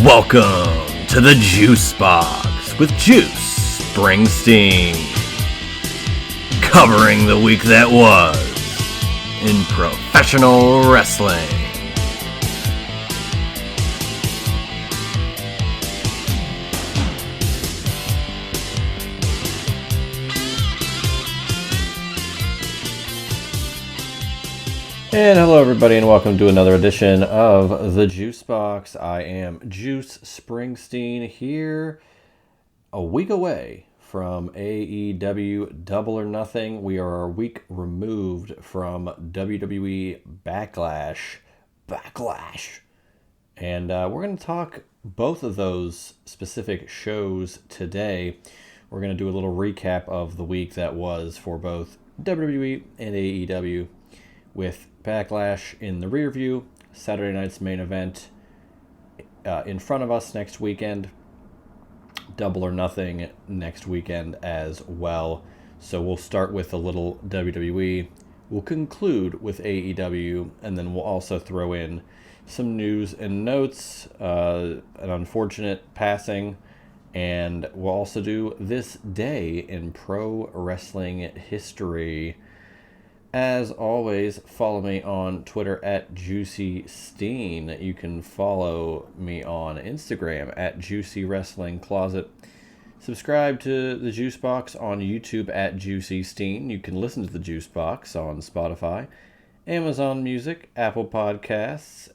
Welcome to the Juice Box with Juice Springsteen, covering the week that was in professional wrestling. And hello everybody and welcome to another edition of the Juice Box. I am Juice Springsteen here a week away from AEW Double or Nothing. We are a week removed from WWE Backlash. And we're going to talk both of those specific shows today. We're going to do a little recap of the week that was for both WWE and AEW, with Backlash in the rear view, Saturday night's main event in front of us next weekend, Double or Nothing next weekend as well. So we'll start with a little WWE, we'll conclude with AEW, and then we'll also throw in some news and notes, an unfortunate passing, and we'll also do this day in pro wrestling history. As always, follow me on Twitter at JuicySteen. You can follow me on Instagram at Juicy Wrestling Closet. Subscribe to the Juice Box on YouTube at JuicySteen. You can listen to the Juice Box on Spotify, Amazon Music, Apple Podcasts,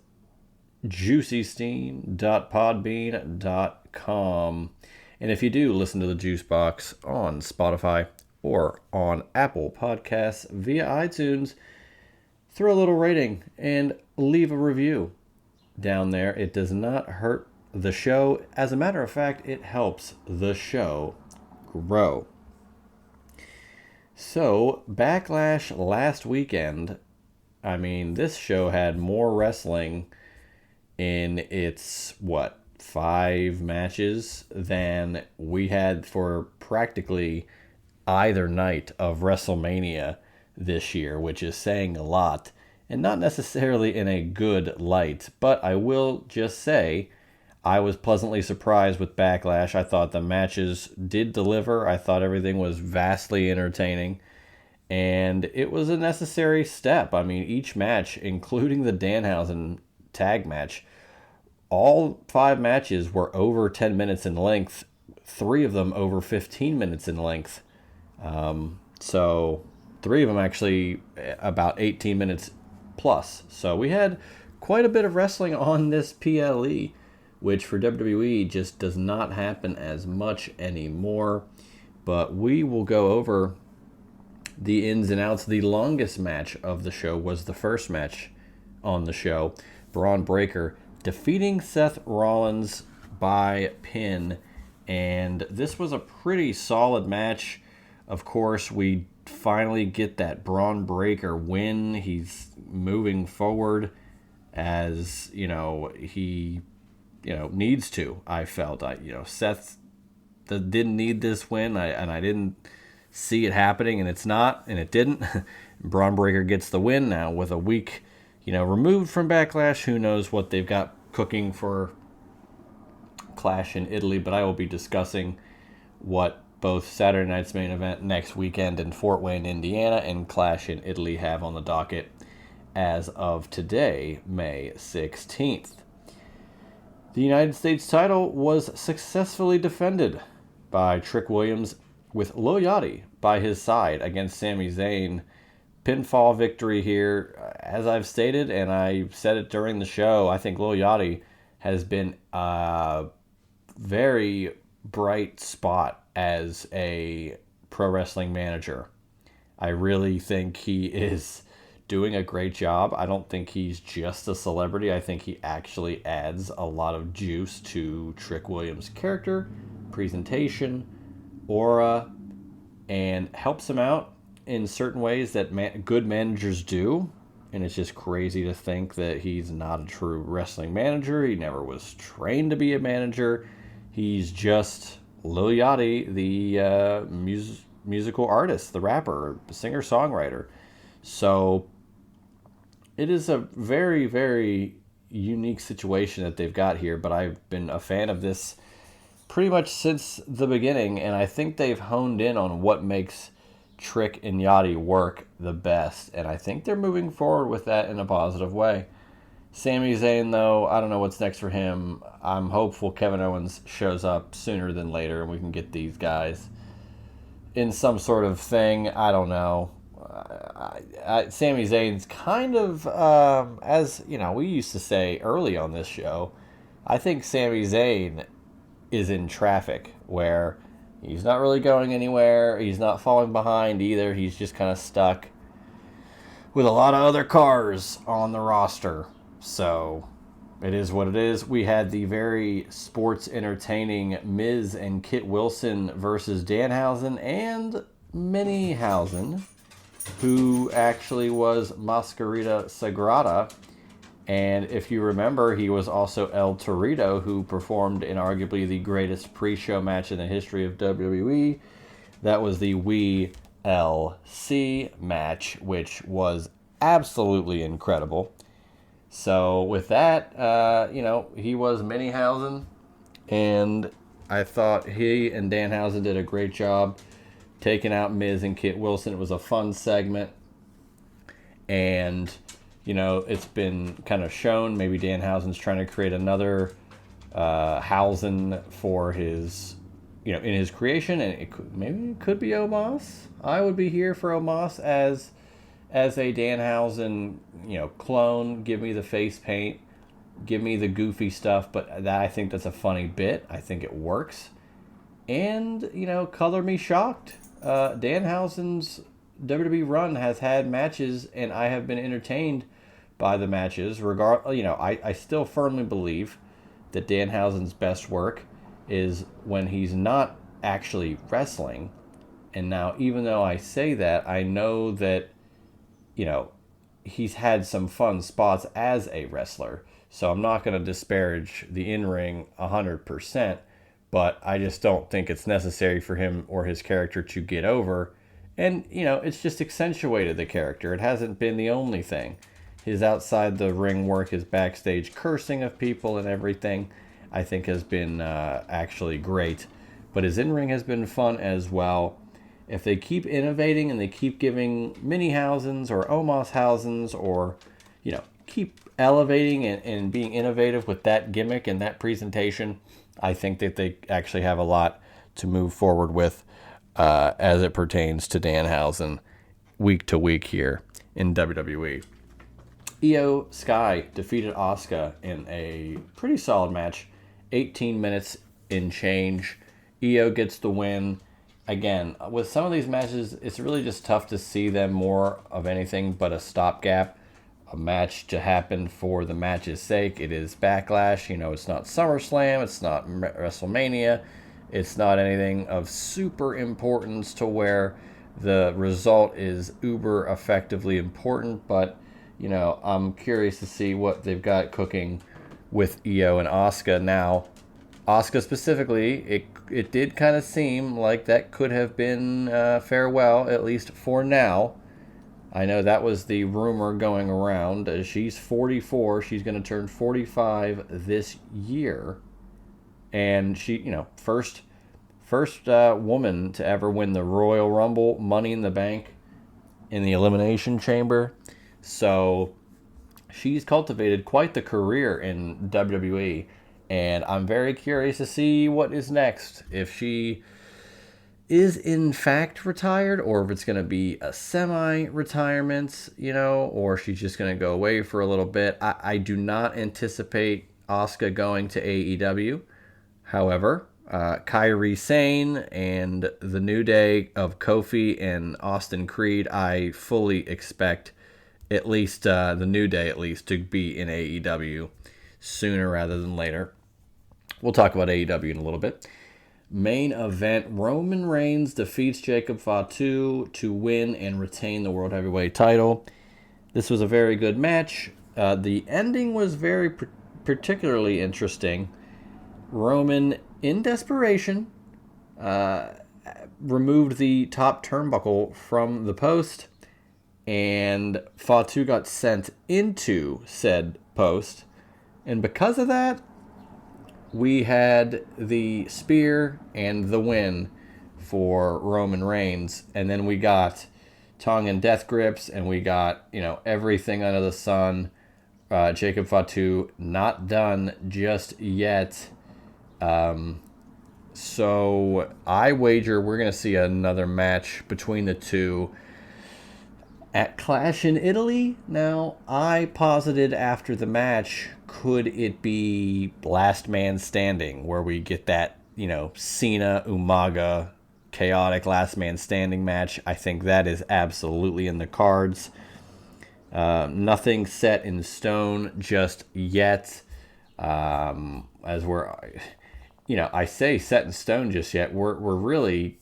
JuicySteen.podbean.com. And if you do listen to the Juice Box on Spotify or on Apple Podcasts via iTunes, throw a little rating and leave a review down there. It does not hurt the show. As a matter of fact, it helps the show grow. So, Backlash last weekend, I mean, this show had more wrestling in its, 5 matches than we had for practically either night of WrestleMania this year, which is saying a lot, and not necessarily in a good light. But I will just say, I was pleasantly surprised with Backlash. I thought the matches did deliver. I thought everything was vastly entertaining, and it was a necessary step. I mean, each match, including the Danhausen tag match, all 5 matches were over 10 minutes in length, 3 of them over 15 minutes in length. So 3 of them actually about 18 minutes plus. So we had quite a bit of wrestling on this PLE, which for WWE just does not happen as much anymore. But we will go over the ins and outs. The longest match of the show was the first match on the show. Braun Breaker defeating Seth Rollins by pin. And this was a pretty solid match. Of course, we finally get that Braun Breaker win. He's moving forward as, he, needs to, I felt. Seth didn't need this win, and I didn't see it happening, and it's not, and it didn't. Braun Breaker gets the win now with a week, removed from Backlash. Who knows what they've got cooking for Clash in Italy, but I will be discussing what both Saturday night's main event next weekend in Fort Wayne, Indiana, and Clash in Italy have on the docket as of today, May 16th. The United States title was successfully defended by Trick Williams with Lil Yachty by his side against Sami Zayn. Pinfall victory here. As I've stated, and I said it during the show, I think Lil Yachty has been a very bright spot as a pro wrestling manager. I really think he is doing a great job. I don't think he's just a celebrity. I think he actually adds a lot of juice to Trick Williams' character, presentation, aura, and helps him out in certain ways that good managers do. And it's just crazy to think that he's not a true wrestling manager. He never was trained to be a manager. He's just Lil Yachty, the musical artist, the rapper, singer-songwriter. So it is a very, very unique situation that they've got here, but I've been a fan of this pretty much since the beginning, and I think they've honed in on what makes Trick and Yachty work the best, and I think they're moving forward with that in a positive way. Sami Zayn, though, I don't know what's next for him. I'm hopeful Kevin Owens shows up sooner than later and we can get these guys in some sort of thing. I don't know. Sami Zayn's kind of, as you know, we used to say early on this show, I think Sami Zayn is in traffic where he's not really going anywhere. He's not falling behind either. He's just kind of stuck with a lot of other cars on the roster. So it is what it is. We had the very sports entertaining Miz and Kit Wilson versus Danhausen and Minniehausen, who actually was Mascarita Sagrada. And if you remember, he was also El Torito, who performed in arguably the greatest pre-show match in the history of WWE. That was the We LC match, which was absolutely incredible. So with that, he was Minniehausen, and I thought he and Danhausen did a great job taking out Miz and Kit Wilson. It was a fun segment, and it's been kind of shown maybe Danhausen's trying to create another Hausen for his, in his creation, and maybe it could be Omos. I would be here for Omos as a Danhausen, clone. Give me the face paint, give me the goofy stuff, but I think that's a funny bit. I think it works, and color me shocked. Danhausen's WWE run has had matches, and I have been entertained by the matches. I still firmly believe that Danhausen's best work is when he's not actually wrestling. And now, even though I say that, I know that he's had some fun spots as a wrestler. So I'm not going to disparage the in-ring 100%, but I just don't think it's necessary for him or his character to get over. And, it's just accentuated the character. It hasn't been the only thing. His outside the ring work, his backstage cursing of people and everything, I think has been actually great. But his in-ring has been fun as well. If they keep innovating and they keep giving Minniehausens or Omoshausens or, keep elevating and being innovative with that gimmick and that presentation, I think that they actually have a lot to move forward with as it pertains to Danhausen week to week here in WWE. Io Sky defeated Asuka in a pretty solid match, 18 minutes in change. Io gets the win. Again, with some of these matches, it's really just tough to see them more of anything but a stopgap, a match to happen for the match's sake. It is Backlash. It's not SummerSlam. It's not WrestleMania. It's not anything of super importance to where the result is uber effectively important. But, I'm curious to see what they've got cooking with Io and Asuka. Now, Asuka specifically, it did kind of seem like that could have been farewell, at least for now. I know that was the rumor going around. She's 44. She's going to turn 45 this year. And she, first woman to ever win the Royal Rumble, Money in the Bank in the Elimination Chamber. So she's cultivated quite the career in WWE. And I'm very curious to see what is next. If she is in fact retired, or if it's going to be a semi-retirement, or she's just going to go away for a little bit. I do not anticipate Asuka going to AEW. However, Kairi Sane and the New Day of Kofi and Austin Creed, I fully expect at least the New Day to be in AEW sooner rather than later. We'll talk about AEW in a little bit. Main event, Roman Reigns defeats Jacob Fatu to win and retain the World Heavyweight title. This was a very good match. The ending was very particularly interesting. Roman, in desperation, removed the top turnbuckle from the post, and Fatu got sent into said post. And because of that, we had the spear and the win for Roman Reigns. And then we got Tongan death grips, and we got, everything under the sun. Jacob Fatu not done just yet. So I wager we're going to see another match between the two at Clash in Italy. Now, I posited after the match, could it be last man standing, where we get that, Cena, Umaga, chaotic last man standing match? I think that is absolutely in the cards. Nothing set in stone just yet. As we're, I say set in stone just yet. We're really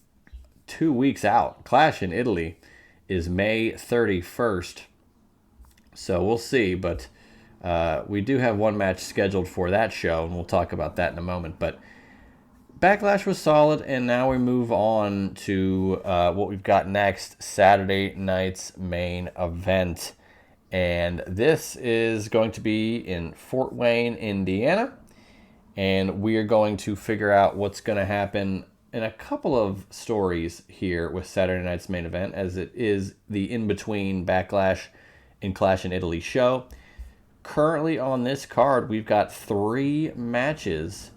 2 weeks out. Clash in Italy is May 31st. So we'll see. But we do have one match scheduled for that show, and we'll talk about that in a moment. But Backlash was solid, and now we move on to what we've got next, Saturday night's main event. And this is going to be in Fort Wayne, Indiana. And we are going to figure out what's going to happen in a couple of stories here with Saturday night's main event, as it is the in-between Backlash and Clash in Italy show. Currently on this card, we've got 3 matches.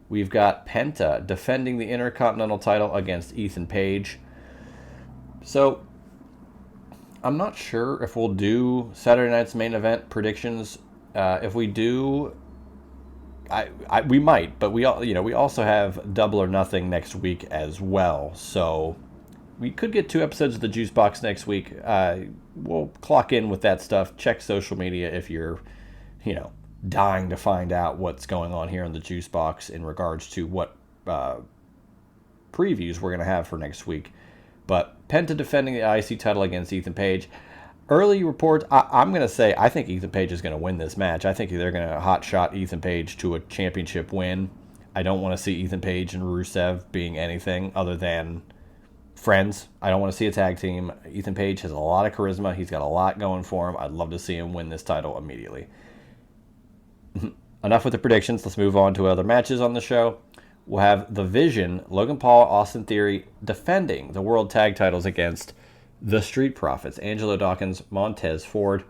We've got Penta defending the Intercontinental title against Ethan Page. So I'm not sure if we'll do Saturday night's main event predictions. If we do, we might, but we also have Double or Nothing next week as well. So we could get 2 episodes of the Juice Box next week. We'll clock in with that stuff. Check social media if you're, dying to find out what's going on here in the Juice Box in regards to what previews we're going to have for next week. But Penta defending the IC title against Ethan Page. Early reports, I'm going to say I think Ethan Page is going to win this match. I think they're going to hotshot Ethan Page to a championship win. I don't want to see Ethan Page and Rusev being anything other than friends. I don't want to see a tag team. Ethan Page has a lot of charisma. He's got a lot going for him. I'd love to see him win this title immediately. Enough with the predictions. Let's move on to other matches on the show. We'll have The Vision, Logan Paul, Austin Theory, defending the World Tag Titles against the Street Profits, Angelo Dawkins, Montez Ford.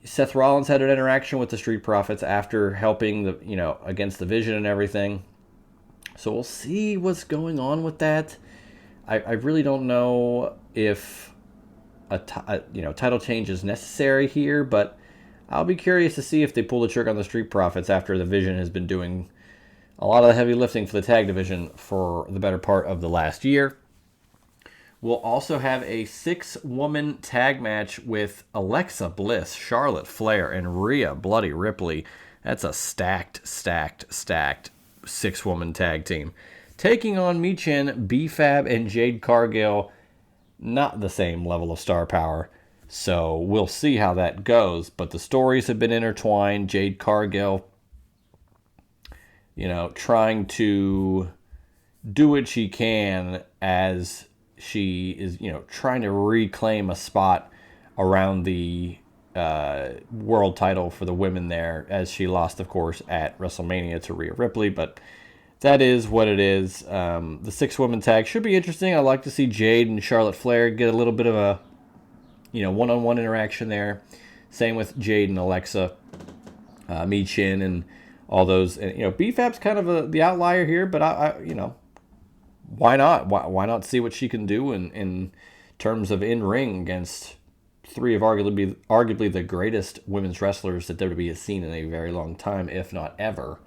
Seth Rollins had an interaction with the Street Profits after helping against The Vision and everything. So we'll see what's going on with that. I really don't know if a title change is necessary here, but I'll be curious to see if they pull the trigger on the Street Profits after The Vision has been doing a lot of the heavy lifting for the tag division for the better part of the last year. We'll also have a 6-woman tag match with Alexa Bliss, Charlotte Flair, and Rhea Bloody Ripley. That's a stacked 6-woman tag team. Taking on Michin, B-Fab, and Jade Cargill. Not the same level of star power. So we'll see how that goes. But the stories have been intertwined. Jade Cargill, trying to do what she can as she is, trying to reclaim a spot around the world title for the women there, as she lost, of course, at WrestleMania to Rhea Ripley. But that is what it is. The 6-woman tag should be interesting. I'd like to see Jade and Charlotte Flair get a little bit of a, one-on-one interaction there. Same with Jade and Alexa, Michin, and all those. And, B-Fab's kind of the outlier here, but why not? Why not see what she can do in terms of in-ring against 3 of arguably the greatest women's wrestlers that WWE has seen in a very long time, if not ever.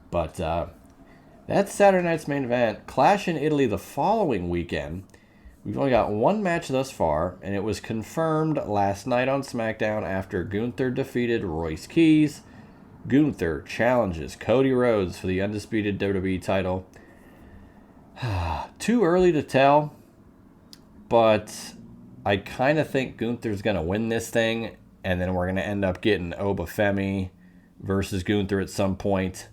But that's Saturday night's main event. Clash in Italy the following weekend. We've only got 1 match thus far, and it was confirmed last night on SmackDown after Gunther defeated Royce Keys. Gunther challenges Cody Rhodes for the undisputed WWE title. Too early to tell, but I kind of think Gunther's going to win this thing, and then we're going to end up getting Obafemi versus Gunther at some point.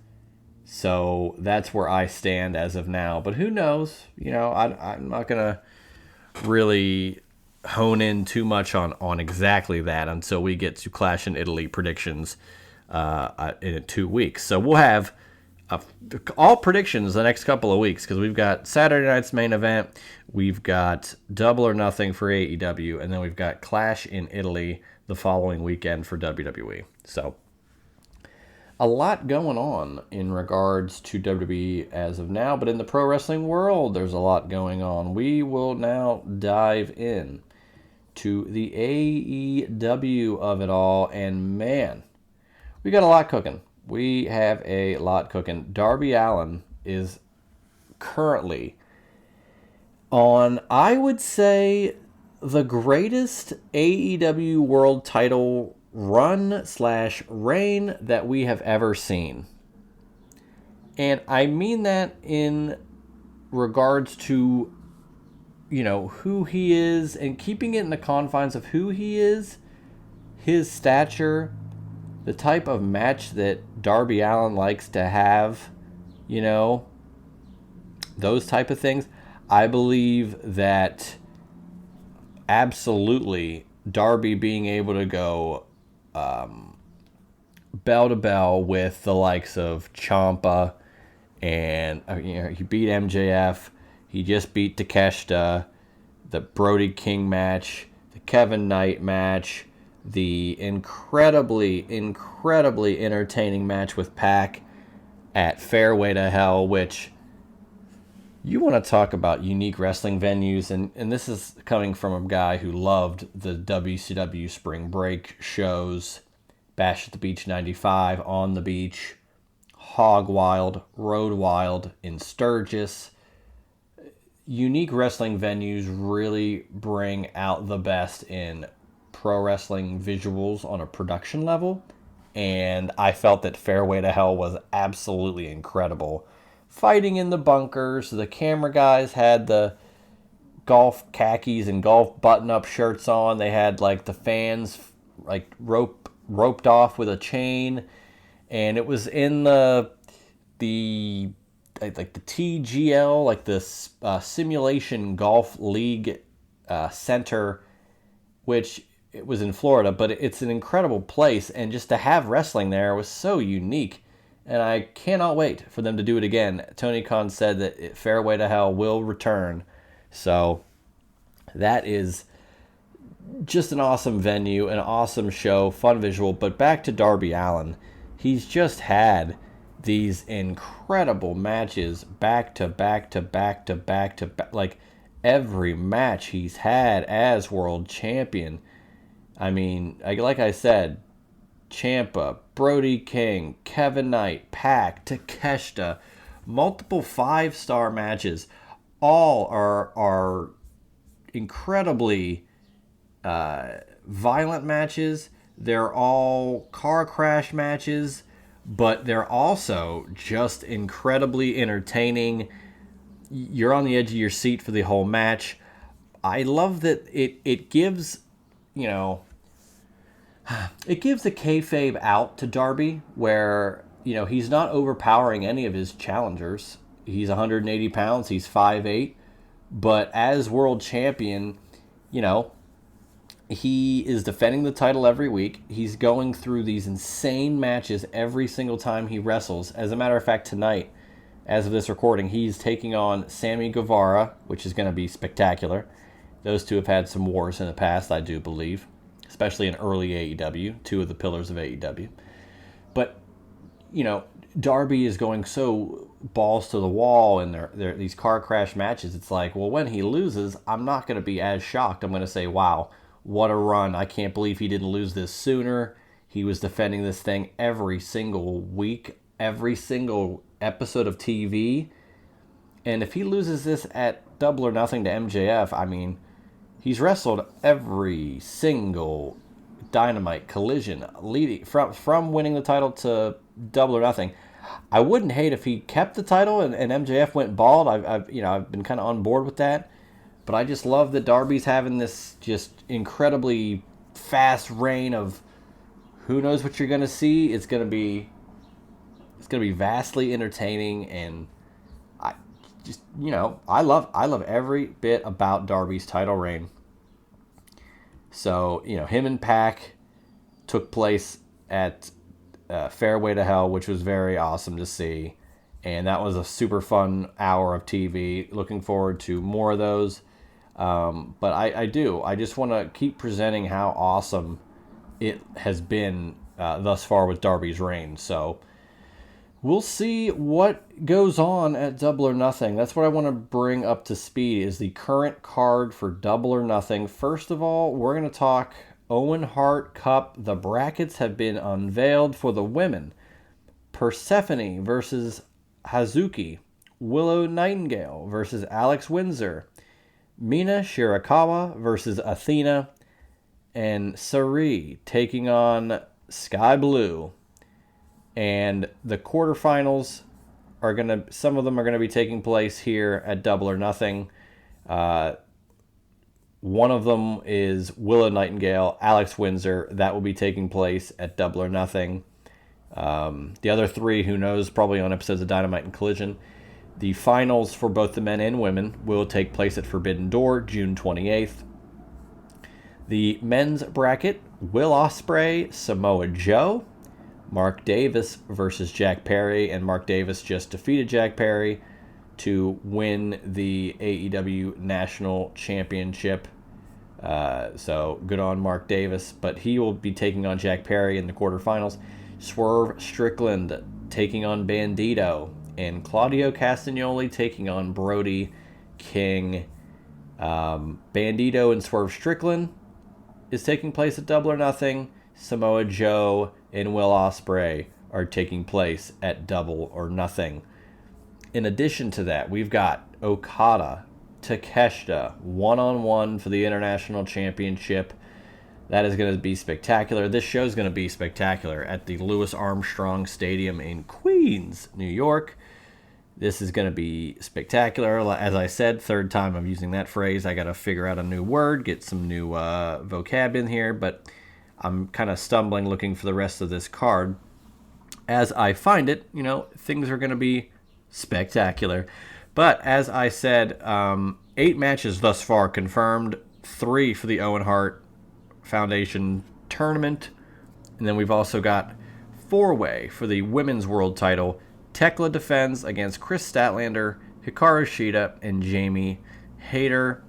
So that's where I stand as of now. But who knows? I'm not going to really hone in too much on exactly that until we get to Clash in Italy predictions in 2 weeks. So we'll have all predictions the next couple of weeks because we've got Saturday night's main event, we've got Double or Nothing for AEW, and then we've got Clash in Italy the following weekend for WWE. So a lot going on in regards to WWE as of now, but in the pro wrestling world, there's a lot going on. We will now dive in to the AEW of it all, and man, we got a lot cooking. We have a lot cooking. Darby Allin is currently on, I would say, the greatest AEW world title run/reign that we have ever seen. And I mean that in regards to, who he is and keeping it in the confines of who he is, his stature, the type of match that Darby Allin likes to have, those type of things. I believe that absolutely Darby being able to go bell to bell with the likes of Ciampa, and he beat MJF, he just beat Takeshita, the Brody King match, the Kevin Knight match, the incredibly entertaining match with Pac at Fairway to Hell, which you want to talk about unique wrestling venues, and this is coming from a guy who loved the WCW spring break shows, Bash at the Beach 95, On the Beach, Hog Wild, Road Wild, in Sturgis. Unique wrestling venues really bring out the best in pro wrestling visuals on a production level, and I felt that Fairway to Hell was absolutely incredible. Fighting in the bunkers, the camera guys had the golf khakis and golf button-up shirts on. They had like the fans like roped off with a chain, and it was in the TGL, like the Simulation Golf League Center, which it was in Florida, but it's an incredible place, and just to have wrestling there was so unique, and I cannot wait for them to do it again. Tony Khan said that Fairway to Hell will return, so that is just an awesome venue, an awesome show, fun visual. But back to Darby Allin, he's just had these incredible matches back to back to back to back to back, like every match he's had as world champion. I mean, like I said, Ciampa, Brody King, Kevin Knight, Pac, Takeshita, multiple 5-star matches. All are incredibly violent matches. They're all car crash matches, but they're also just incredibly entertaining. You're on the edge of your seat for the whole match. I love that it gives, it gives the kayfabe out to Darby, where, he's not overpowering any of his challengers. He's 180 pounds, he's 5'8", but as world champion, he is defending the title every week. He's going through these insane matches every single time he wrestles. As a matter of fact, tonight, as of this recording, he's taking on Sammy Guevara, which is going to be spectacular. Those two have had some wars in the past, I do believe, especially in early AEW, two of the pillars of AEW. But, Darby is going so balls to the wall in these car crash matches. It's like, well, when he loses, I'm not going to be as shocked. I'm going to say, wow, what a run. I can't believe he didn't lose this sooner. He was defending this thing every single week, every single episode of TV. And if he loses this at Double or Nothing to MJF, I mean, he's wrestled every single Dynamite Collision leading from winning the title to Double or Nothing. I wouldn't hate if he kept the title and MJF went bald. I've been kind of on board with that. But I just love that Darby's having this just incredibly fast reign of who knows what you're going to see. It's going to be vastly entertaining, and I love every bit about Darby's title reign. So, him and Pac took place at Fairway to Hell, which was very awesome to see. And that was a super fun hour of TV. Looking forward to more of those. But I just want to keep presenting how awesome it has been thus far with Darby's reign. So we'll see what goes on at Double or Nothing. That's what I want to bring up to speed, is the current card for Double or Nothing. First of all, we're going to talk Owen Hart Cup. The brackets have been unveiled for the women. Persephone versus Hazuki. Willow Nightingale versus Alex Windsor. Mina Shirakawa versus Athena. And Sari taking on Sky Blue. And the quarterfinals are some of them are gonna be taking place here at Double or Nothing. One of them is Willow Nightingale, Alex Windsor. That will be taking place at Double or Nothing. The other three, who knows, probably on episodes of Dynamite and Collision. The finals for both the men and women will take place at Forbidden Door, June 28th. The men's bracket, Will Ospreay, Samoa Joe. Mark Davis versus Jack Perry, and Mark Davis just defeated Jack Perry to win the AEW National Championship. So good on Mark Davis, but he will be taking on Jack Perry in the quarterfinals. Swerve Strickland taking on Bandito, and Claudio Castagnoli taking on Brody King. Bandito and Swerve Strickland is taking place at Double or Nothing. Samoa Joe and Will Ospreay are taking place at Double or Nothing. In addition to that, we've got Okada, Takeshita, one-on-one for the International Championship. That is going to be spectacular. This show is going to be spectacular at the Louis Armstrong Stadium in Queens, New York. This is going to be spectacular. As I said, third time I'm using that phrase. I got to figure out a new word, get some new vocab in here, but I'm kind of stumbling looking for the rest of this card. As I find it, things are going to be spectacular. But as I said, 8 matches thus far confirmed, 3 for the Owen Hart Foundation tournament, and then we've also got 4-way for the women's world title. Tekla defends against Chris Statlander, Hikaru Shida, and Jamie Hayter.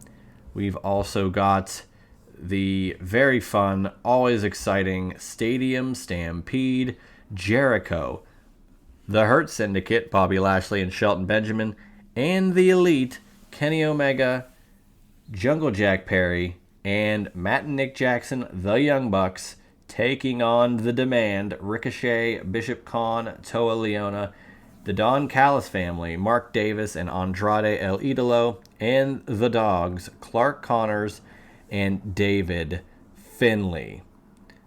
We've also got the very fun, always exciting Stadium Stampede. Jericho, the Hurt Syndicate, Bobby Lashley and Shelton Benjamin, and the Elite, Kenny Omega, Jungle Jack Perry, and Matt and Nick Jackson, the Young Bucks, taking on The Demand, Ricochet, Bishop Khan, Toa Leona, the Don Callis family, Mark Davis and Andrade El Idolo, and the Dogs, Clark Connors and David Finlay.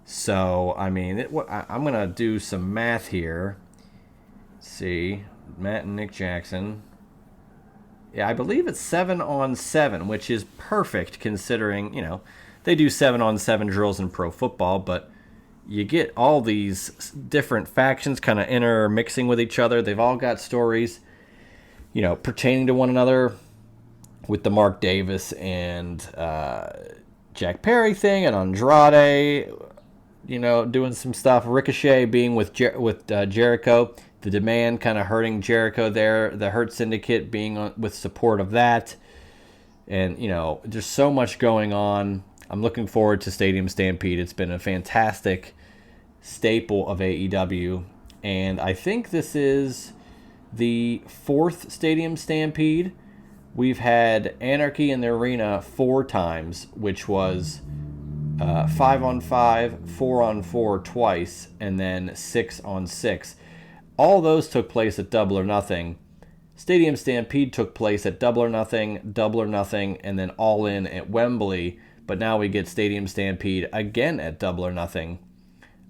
So, I'm going to do some math here. Let's see, Matt and Nick Jackson. Yeah, I believe it's 7-on-7, which is perfect considering, they do 7-on-7 drills in pro football, but you get all these different factions kind of intermixing with each other. They've all got stories, pertaining to one another, with the Mark Davis and Jack Perry thing, and Andrade, doing some stuff. Ricochet being with Jericho. The Demand kind of hurting Jericho there. The Hurt Syndicate being with support of that. And, there's so much going on. I'm looking forward to Stadium Stampede. It's been a fantastic staple of AEW. And I think this is the 4th Stadium Stampede. We've had Anarchy in the Arena 4 times, which was 5-on-5, 4-on-4 twice, and then 6-on-6. All those took place at Double or Nothing. Stadium Stampede took place at Double or Nothing, and then Allin at Wembley. But now we get Stadium Stampede again at Double or Nothing.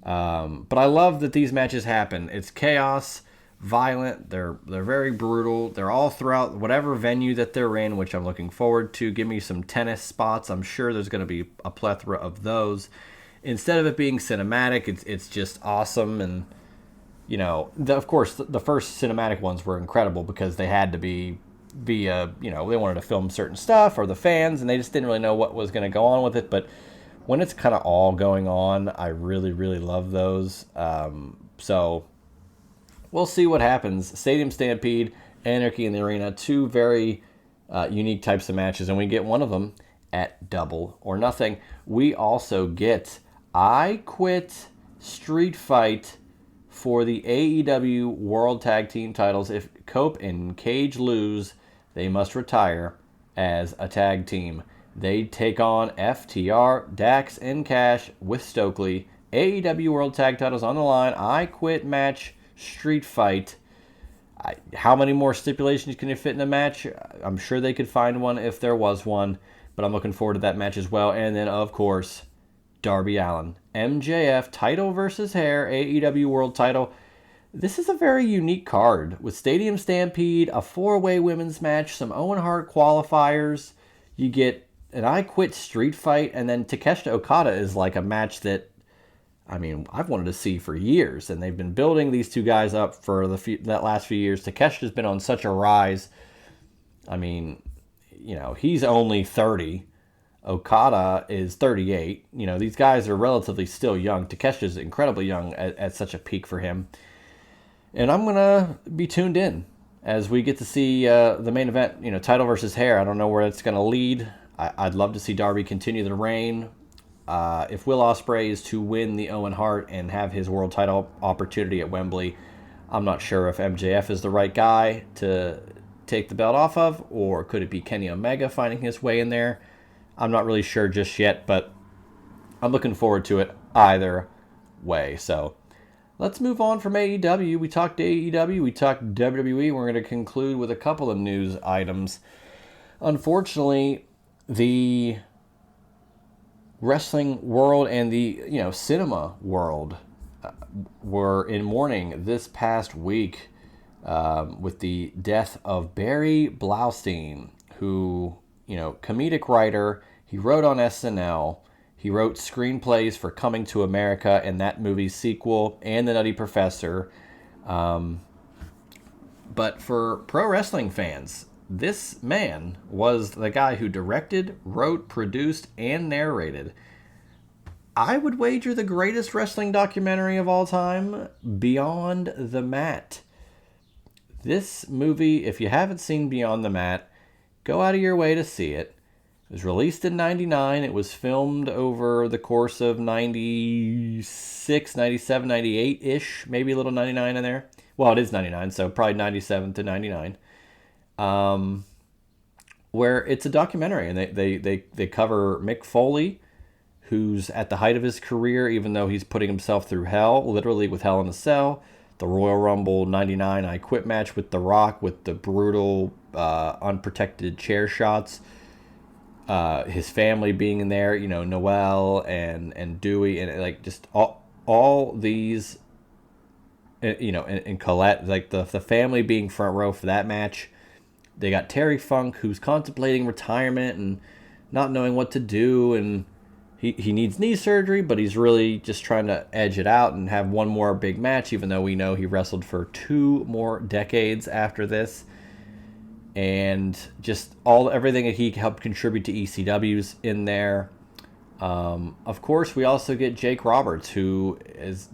But I love that these matches happen. It's chaos, violent. They're very brutal. They're all throughout whatever venue that they're in, which I'm looking forward to. Give me some tennis spots. I'm sure there's going to be a plethora of those. Instead of it being cinematic, it's just awesome. And of course, the first cinematic ones were incredible because they had to be they wanted to film certain stuff or the fans, and they just didn't really know what was going to go on with it. But when it's kind of all going on, I really, really love those. So we'll see what happens. Stadium Stampede, Anarchy in the Arena, two very unique types of matches, and we get one of them at Double or Nothing. We also get I Quit Street Fight for the AEW World Tag Team titles. If Cope and Cage lose, they must retire as a tag team. They take on FTR, Dax, and Cash with Stokely. AEW World Tag titles on the line. I Quit match, street fight. How many more stipulations can you fit in a match? I'm sure they could find one if there was one, but I'm looking forward to that match as well. And then, of course, Darby Allin. MJF, title versus hair, AEW World title. This is a very unique card with Stadium Stampede, a four-way women's match, some Owen Hart qualifiers. You get an I Quit street fight, and then Takeshita Okada is like a match that, I mean, I've wanted to see for years, and they've been building these two guys up for that last few years. Takeshita's been on such a rise. I mean, he's only 30. Okada is 38. These guys are relatively still young. Takeshita's incredibly young at such a peak for him. And I'm going to be tuned in as we get to see the main event, title versus hair. I don't know where it's going to lead. I'd love to see Darby continue the reign. If Will Ospreay is to win the Owen Hart and have his world title opportunity at Wembley, I'm not sure if MJF is the right guy to take the belt off of, or could it be Kenny Omega finding his way in there? I'm not really sure just yet, but I'm looking forward to it either way. So let's move on from AEW. We talked AEW, we talked WWE. We're going to conclude with a couple of news items. Unfortunately, the wrestling world and the cinema world were in mourning this past week with the death of Barry Blaustein, who comedic writer. He wrote on SNL. He wrote screenplays for Coming to America and that movie's sequel and The Nutty Professor. But for pro wrestling fans, this man was the guy who directed, wrote, produced, and narrated, I would wager, the greatest wrestling documentary of all time, Beyond the Mat. This movie, if you haven't seen Beyond the Mat, go out of your way to see it. It was released in 99. It was filmed over the course of 96, 97, 98-ish, maybe a little 99 in there. Well, it is 99, so probably 97 to 99. Where it's a documentary, and they cover Mick Foley, who's at the height of his career, even though he's putting himself through hell, literally with Hell in a Cell. The Royal Rumble 99 I Quit match with The Rock, with the brutal, unprotected chair shots. His family being in there, Noel and Dewey, and like just all these, and Colette, like the family being front row for that match. They got Terry Funk, who's contemplating retirement and not knowing what to do, and he needs knee surgery, but he's really just trying to edge it out and have one more big match, even though we know he wrestled for 2 more decades after this. And just everything that he helped contribute to ECW's in there. Of course, we also get Jake Roberts, who is,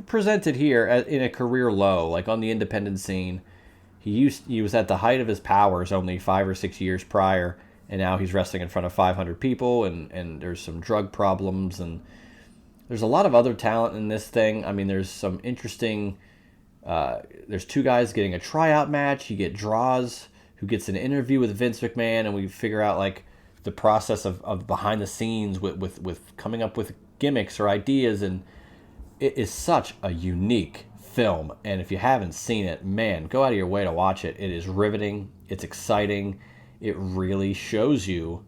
presented here in a career low, like on the independent scene. He was at the height of his powers only 5 or 6 years prior, and now he's wrestling in front of 500 people, and there's some drug problems, and there's a lot of other talent in this thing. I mean, there's some interesting. There's 2 guys getting a tryout match. You get Draws, who gets an interview with Vince McMahon, and we figure out like the process of behind the scenes with coming up with gimmicks or ideas, and it is such a unique film. And if you haven't seen it, man, go out of your way to watch it. It is riveting. It's exciting. It really shows you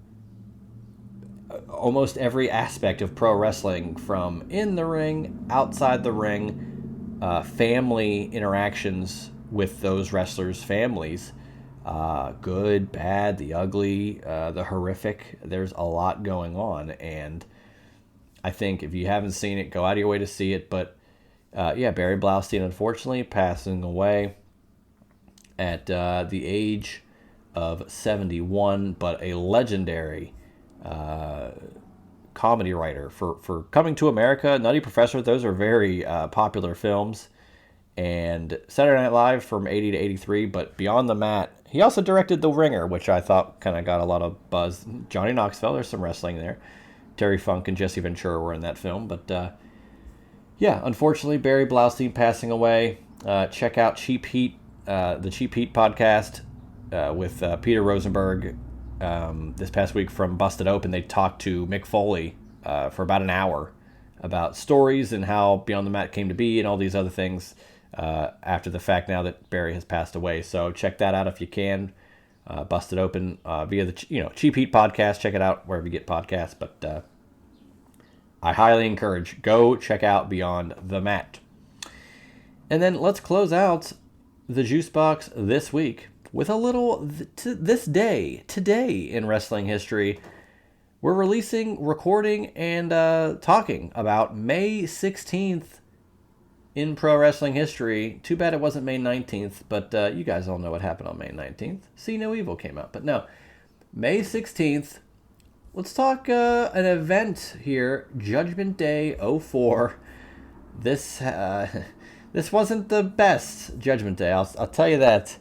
almost every aspect of pro wrestling, from in the ring, outside the ring, family interactions with those wrestlers' families, good, bad, the ugly, the horrific. There's a lot going on, and I think if you haven't seen it, go out of your way to see it. But Barry Blaustein, unfortunately, passing away at the age of 71, but a legendary comedy writer for Coming to America, Nutty Professor. Those are very popular films. And Saturday Night Live from 80 to 83, but Beyond the Mat. He also directed The Ringer, which I thought kind of got a lot of buzz. Johnny Knoxville, there's some wrestling there. Terry Funk and Jesse Ventura were in that film. But yeah, unfortunately, Barry Blaustein passing away. Check out Cheap Heat, the Cheap Heat podcast with Peter Rosenberg. This past week from Busted Open, they talked to Mick Foley for about an hour about stories and how Beyond the Mat came to be and all these other things after the fact now that Barry has passed away. So check that out if you can. Busted Open via the Cheap Heat podcast. Check it out wherever you get podcasts. But I highly encourage, go check out Beyond the Mat. And then let's close out the Juice Box this week with a little today in wrestling history. We're recording, and talking about May 16th in pro wrestling history. Too bad it wasn't May 19th, but you guys all know what happened on May 19th. See No Evil came out. But no, May 16th, let's talk an event here, Judgment Day 04. This wasn't the best Judgment Day, I'll tell you that.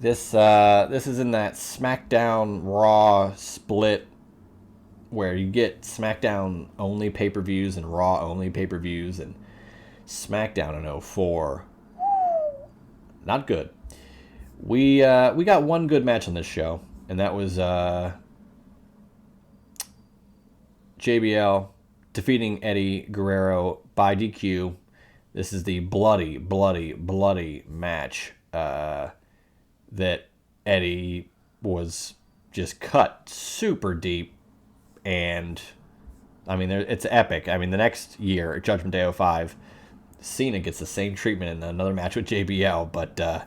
This is in that SmackDown Raw split where you get SmackDown only pay-per-views and Raw only pay-per-views, and SmackDown in 04. Not good. We got one good match on this show, and that was JBL defeating Eddie Guerrero by DQ. This is the bloody match that Eddie was just cut super deep. And, I mean, it's epic. I mean, the next year, Judgment Day 05, Cena gets the same treatment in another match with JBL, but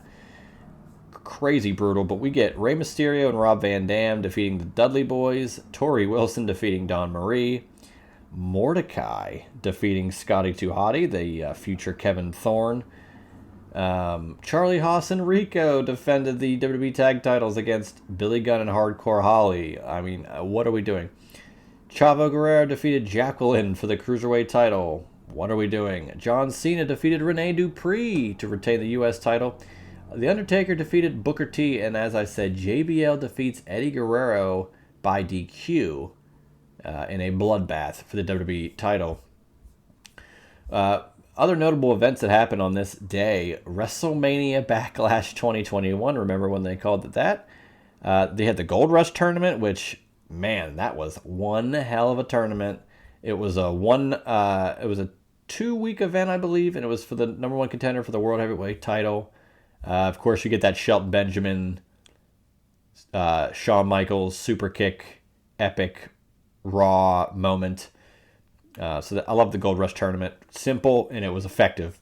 crazy brutal. But we get Rey Mysterio and Rob Van Dam defeating the Dudley Boys, Torrie Wilson defeating Dawn Marie, Mordecai defeating Scotty 2 Hotty, the future Kevin Thorne. Charlie Haas and Rico defended the WWE Tag Titles against Billy Gunn and Hardcore Holly. I mean, what are we doing? Chavo Guerrero defeated Jacqueline for the Cruiserweight title. What are we doing? John Cena defeated Rene Dupree to retain the U.S. title. The Undertaker defeated Booker T. And as I said, JBL defeats Eddie Guerrero by DQ in a bloodbath for the WWE title. Other notable events that happened on this day: WrestleMania Backlash 2021. Remember when they called it that? They had the Gold Rush tournament, which, man, that was one hell of a tournament. It was a 2-week event, I believe, and it was for the number one contender for the World Heavyweight title. Of course, you get that Shelton Benjamin, Shawn Michaels super kick, epic Raw moment. So I love the Gold Rush tournament. Simple, and it was effective.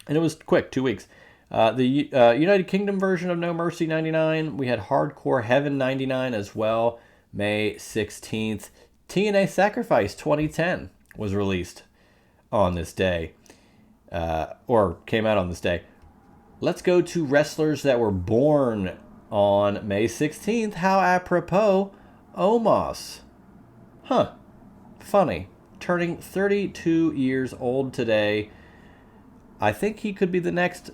And it was quick, 2 weeks. The United Kingdom version of No Mercy 99, we had Hardcore Heaven 99 as well. May 16th. TNA Sacrifice 2010 was released on this day. Or came out on this day. Let's go to wrestlers that were born on May 16th. How apropos, Omos. Huh. Funny. Turning 32 years old today. I think he could be the next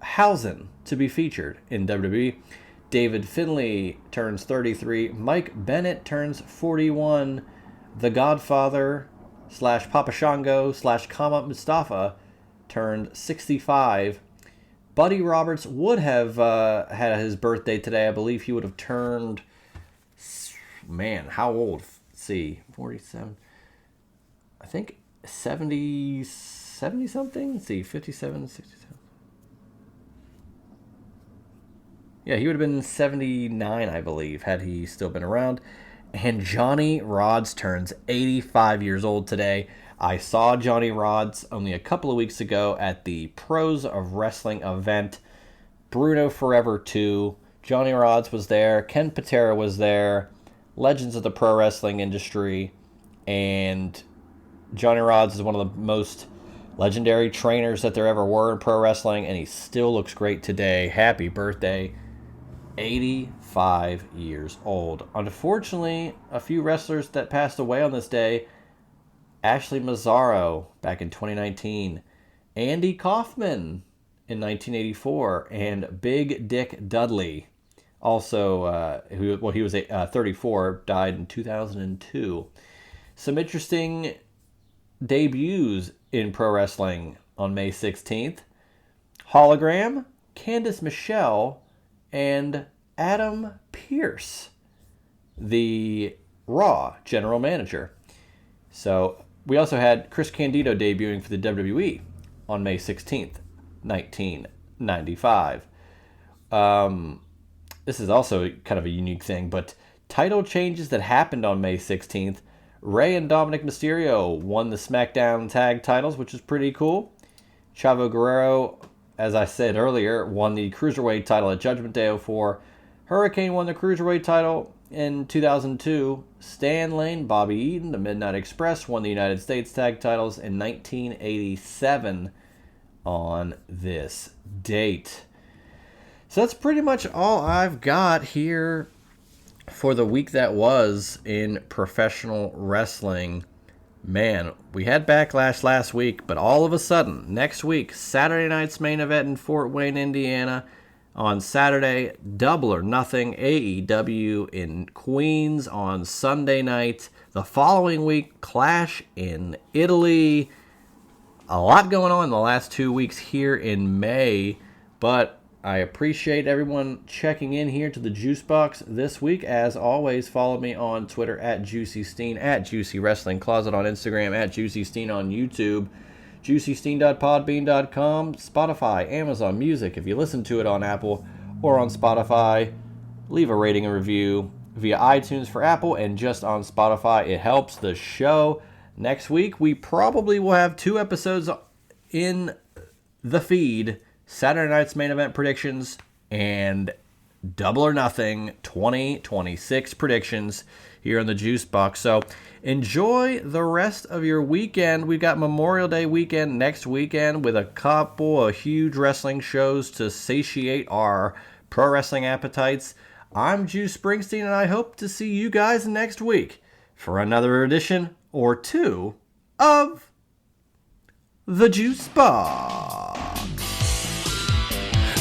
Housen to be featured in WWE. David Finlay turns 33. Mike Bennett turns 41. The Godfather / Papa Shango / Kama Mustafa turned 65. Buddy Roberts would have had his birthday today. I believe he would have turned, man, how old? Let's see, 47. I think 70 something. Let's see, 57, 67. Yeah, he would have been 79, I believe, had he still been around. And Johnny Rodz turns 85 years old today. I saw Johnny Rodz only a couple of weeks ago at the Pros of Wrestling event. Bruno Forever 2. Johnny Rodz was there. Ken Patera was there. Legends of the pro wrestling industry. And Johnny Rodz is one of the most legendary trainers that there ever were in pro wrestling, and he still looks great today. Happy birthday. 85 years old. Unfortunately, a few wrestlers that passed away on this day: Ashley Mazzaro back in 2019, Andy Kaufman in 1984, and Big Dick Dudley, also, he was 34, died in 2002. Some interesting debuts in pro wrestling on May 16th. Hologram, Candice Michelle, and Adam Pearce, the Raw general manager. So we also had Chris Candido debuting for the WWE on May 16th, 1995. This is also kind of a unique thing, but title changes that happened on May 16th. Rey and Dominic Mysterio won the SmackDown tag titles, which is pretty cool. Chavo Guerrero, as I said earlier, won the Cruiserweight title at Judgment Day 2004. Hurricane won the Cruiserweight title in 2002. Stan Lane, Bobby Eaton, the Midnight Express won the United States tag titles in 1987 on this date. So that's pretty much all I've got here for the week that was in professional wrestling. Man, we had Backlash last week, but all of a sudden, next week, Saturday night's main event in Fort Wayne, Indiana. On Saturday, Double or Nothing, AEW in Queens on Sunday night. The following week, Clash in Italy. A lot going on in the last 2 weeks here in May, but I appreciate everyone checking in here to the Juice Box this week. As always, follow me on Twitter at JuicySteen, at Juicy Wrestling Closet on Instagram, at JuicySteen on YouTube, JuicySteen.podbean.com, Spotify, Amazon Music. If you listen to it on Apple or on Spotify, leave a rating and review via iTunes for Apple and just on Spotify. It helps the show. Next week, we probably will have 2 episodes in the feed: Saturday night's main event predictions and Double or Nothing 2026 predictions here on the Juice Box. So enjoy the rest of your weekend. We've got Memorial Day weekend next weekend with a couple of huge wrestling shows to satiate our pro wrestling appetites. I'm Juice Springsteen, and I hope to see you guys next week for another edition or 2 of the Juice Box.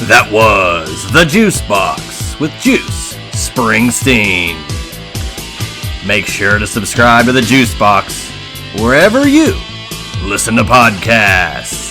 That was the Juice Box with Juice Springsteen. Make sure to subscribe to the Juice Box wherever you listen to podcasts.